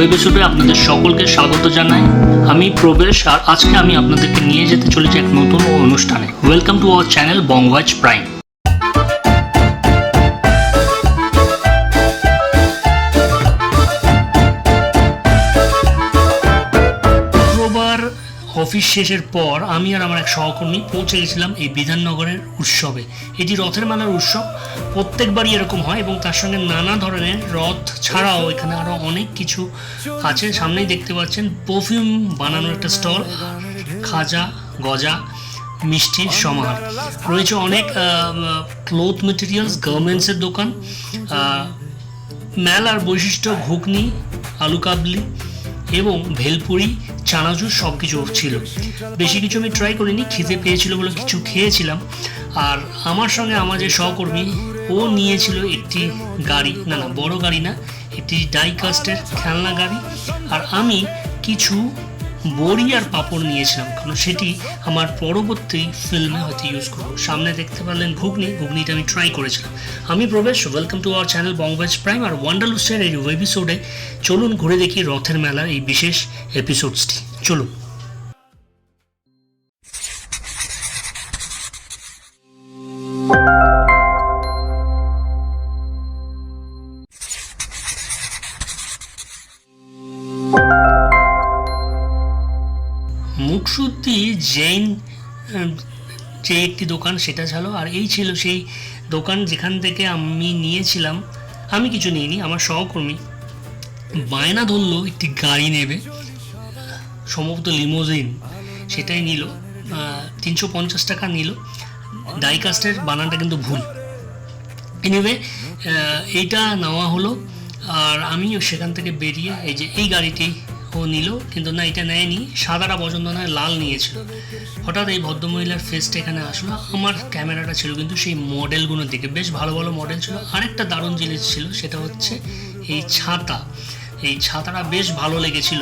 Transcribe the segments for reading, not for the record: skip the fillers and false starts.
এপিসোডে আপনাদের সকলকে স্বাগত জানাই। আমি প্রবেশ, আর আজকে আমি আপনাদেরকে নিয়ে যেতে চলেছি এক নতুন অনুষ্ঠানে। Welcome to our channel Bongwatch prime. Office শেষের পর আমি আর আমার এক সহকর্মী পৌঁছে গেছিলাম এই বিধাননগরের উৎসবে। এটি রথের মেলার উৎসব, প্রত্যেকবারই এরকম হয় এবং তার সঙ্গে নানা ধরনের রথ ছাড়াও এখানে আরও অনেক কিছু আছে। সামনেই দেখতে পাচ্ছেন পারফিউম বানানোর একটা স্টল, খাজা গজা মিষ্টির সমাহার রয়েছে, অনেক ক্লোথ মেটেরিয়ালস, গার্মেন্টসের দোকান। মেলার বৈশিষ্ট্য ঘুগনি, আলু কাবলি এবং ভেলপুরি, চানাচুর সব কিছু ছিল। বেশি কিছু আমি ট্রাই করিনি, খিদে পেয়েছিল বলে কিছু খেয়েছিলাম। আর আমার সঙ্গে আমার যে সহকর্মী, ও নিয়েছিল একটি গাড়ি, না বড় গাড়ি না, একটি ডাইকাস্টের খেলনা গাড়ি। আর আমি কিছু বড়ি আর পাঁপড় নিয়েছিলাম, কারণ সেটি আমার পরবর্তী ফিল্মে হয়তো ইউজ করবো। সামনে দেখতে পারলেন ঘুগনিটা আমি ট্রাই করেছিলাম। আমি Prabesh, welcome to our channel Bongwatch prime. আর ওয়ান্ডারলুস্টের এই এপিসোডে চলুন ঘুরে দেখি রথের মেলার এই বিশেষ এপিসোডসটি। চলুন। মুকসুদ্দি জৈন যে একটি দোকান, সেটা ছিল। আর এই ছিল সেই দোকান যেখান থেকে আমি নিয়েছিলাম, আমি কিছু নিইনি, আমার সহকর্মী বায়না ধরলো একটি গাড়ি নেবে, সম্ভবত লিমোজিন, সেটাই নিল। 350 টাকা নিল। ডাইকাস্টের বানানটা কিন্তু ভুল। এনিওয়ে এইটা নেওয়া হলো। আর আমিও সেখান থেকে বেরিয়ে এই যে এই গাড়িটি ও নিল, কিন্তু না, এটা নেয়নি, সাদাটা পছন্দ নয়, লাল নিয়েছিল। হঠাৎ এই ভদ্রমহিলার ফেসটা এখানে আসলো, আমার ক্যামেরাটা ছিল কিন্তু সেই মডেলগুলোর দিকে, বেশ ভালো ভালো মডেল ছিল। আরেকটা দারুণ জিনিস ছিল, সেটা হচ্ছে এই ছাতা। এই ছাতাটা বেশ ভালো লেগেছিল,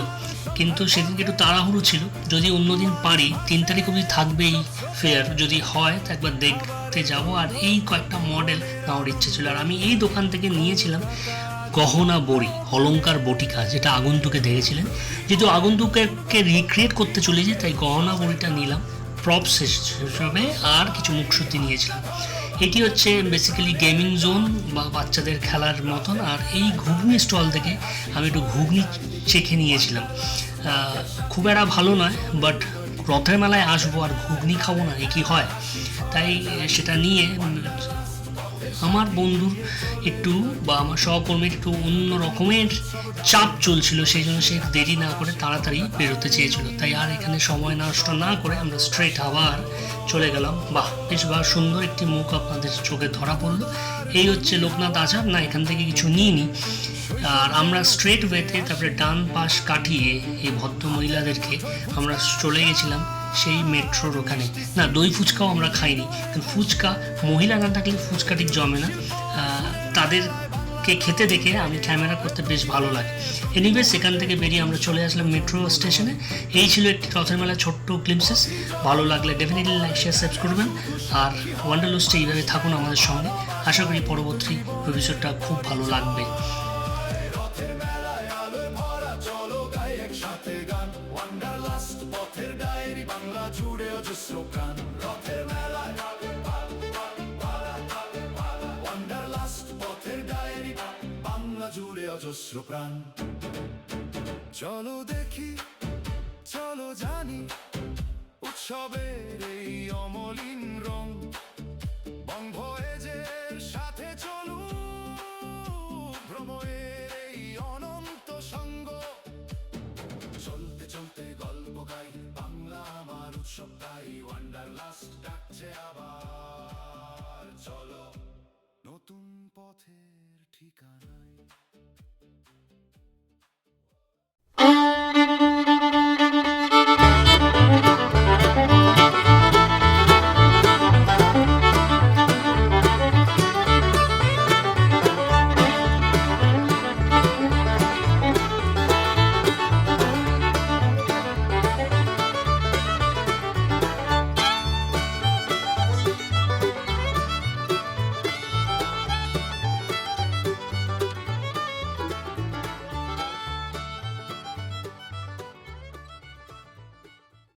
কিন্তু সেদিনকে একটু তাড়াহুড়ো ছিল। যদি অন্যদিন পারি, 3 তারিখ অবধি থাকবে এই ফেয়ার, যদি হয় তো একবার দেখতে যাব। আর এই কয়েকটা মডেল নেওয়ার ইচ্ছে ছিল। আর আমি এই দোকান থেকে নিয়েছিলাম গহনা বড়ি, অলংকার বটিকা, যেটা আগন্তুকে দেখেছিলেন। যেহেতু আগন্তুকে রিক্রিয়েট করতে চলেছি, তাই গহনা বড়িটা নিলাম প্রপস হিসাবে। আর কিছু মুখশুদ্ধি নিয়েছিলাম। এটি হচ্ছে বেসিক্যালি গেমিং জোন বা বাচ্চাদের খেলার মতন। আর এই ঘুগনি স্টল থেকে আমি একটু ঘুগনি চেখে নিয়েছিলাম। খুব একটা ভালো নয়, বাট রথের মেলায় আসবো আর ঘুগনি খাবো না, এ কি হয়? তাই সেটা নিয়ে আমার বন্ধুর একটু বা আমার সহকর্মীর একটু অন্য রকমের চাপ চলছিল, সেই জন্য সে দেরি না করে তাড়াতাড়ি বেরোতে চেয়েছিল। তাই আর এখানে সময় নষ্ট না করে আমরা স্ট্রেট আবার চলে গেলাম। বাহ, বেশ সুন্দর একটি মুখ আপনাদের চোখে ধরা পড়লো। এই হচ্ছে লোকনাথ আচার। না, এখান থেকে কিছু নিইনি। আর আমরা স্ট্রেট ওয়েতে তারপরে ডান পাশ কাটিয়ে এই ভদ্র মহিলাদেরকে আমরা চলে গেছিলাম সেই মেট্রোর ওখানে। না, দই ফুচকাও আমরা খাইনি, কারণ ফুচকা মহিলা না থাকলে ফুচকা ঠিক জমে না। তাদেরকে খেতে দেখে আমি ক্যামেরা করতে বেশ ভালো লাগে। এনিওয়ে সেখান থেকে বেরিয়ে আমরা চলে আসলাম মেট্রো স্টেশনে। এই ছিল একটি রথের মেলার ছোট্ট ক্লিপসেস। ভালো লাগলে ডেফিনেটলি লাইক, শেয়ার, সাবস্ক্রাইব করবেন। আর ওয়ান্ডারলুস্টে এইভাবে থাকুন আমাদের সঙ্গে। আশা করি পরবর্তী এপিসোডটা খুব ভালো লাগবে। চলো দেখি, চলো জানি উৎসবের এই অমলিন রং। বংভয়েজের সাথে চলু ভ্রমণের এই অনন্ত সঙ্গ। চলতে চলতে গল্প গাই, বাংলা আমার উৎসব গাই। ওয়ান্ডারলাস্ট ডাকছে আবার, চলো নতুন পথের ঠিকানা।